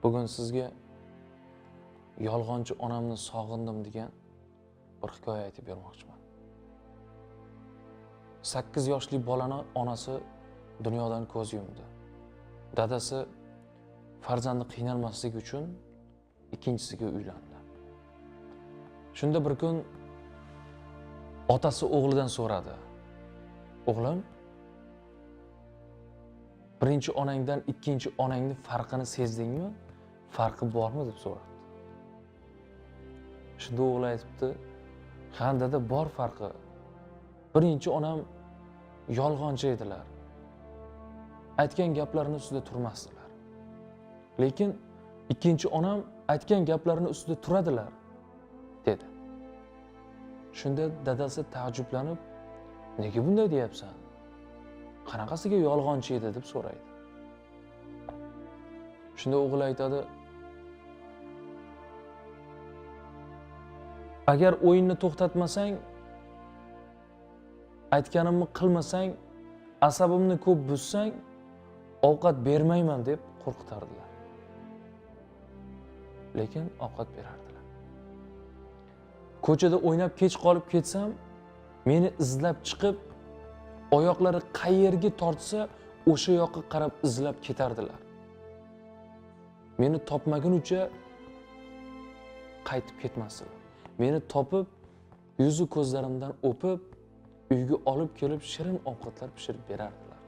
Bugun sizga yolg'onchi onamni sog'indim degan bir hikoya aytib bermoqchiman. 8 yoshli bolani onasi dunyodan ko'z yumdi. Dadasi farzandi qiynalmasligi uchun ikkinchisiga uylandi. Shunda bir kun otasi o'g'lidan so'radi. O'g'lim, birinchi onangdan ikkinchi onangni farqini sezdingmi? Farqi bormi deb so'radi. Shunda o'g'li aytibdi, "Ha, dada, bor farqi. Birinchi onam yolg'onchi edilar. Aytgan gaplarini ustida turmasdilar. Lekin ikkinchi onam aytgan gaplarini ustida turadilar", dedi. Shunda dadasi taajjublanib, "Nega bunday deyapsan? Qanaqasiga yolg'onchi edi?" deb so'raydi. Shunda o'g'il aytadi, "Agar o'yinni to'xtatmasang, aytganimni qilmasang, asabimni ko'p buzzsang, ovqat bermayman" deb qo'rqitardilar. Lekin ovqat berardilar. Ko'chada o'ynab kech qolib ketsam, meni izlab chiqib, oyoqlari qayerga tortsa, o'sha yoqqa qarab izlab ketardilar. Meni topmagunicha qaytib ketmasdilar. Meni topib, yuzi ko'zlarimdan o'pib, uyga olib kelib shirin ovqatlar pishirib berardilar.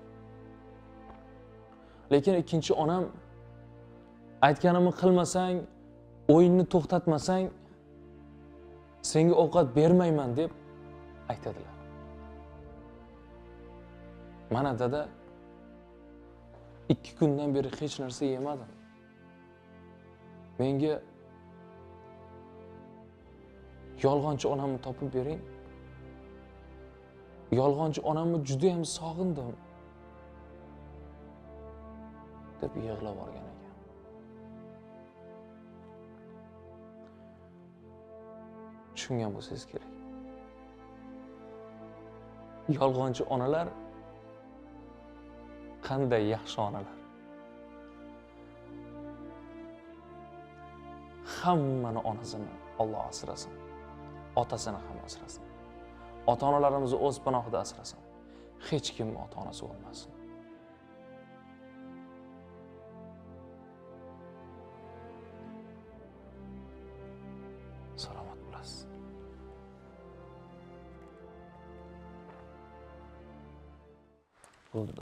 Lekin ikkinchi onam aytganimni qilmasang, o'yinni to'xtatmasang, senga ovqat bermayman deb aytadilar. Mana dada, 2 kundan beri hech narsa yemadim. Menga yolg'onchi onamni topib bering. Yolg'onchi onamni juda ham sog'indim, deb yig'lab olgan ekan. Tushungan bo'lsangiz kerak. Yolg'onchi onalar qanday yaxshi onalar. Hammani onasini Alloh asrasin. Otasini ham asrasin. Ota-onalarimizni o'z panohida asrasin. Hech kim ota-onasi bo'lmasin. Salomat bo'lasiz. Bo'ldi.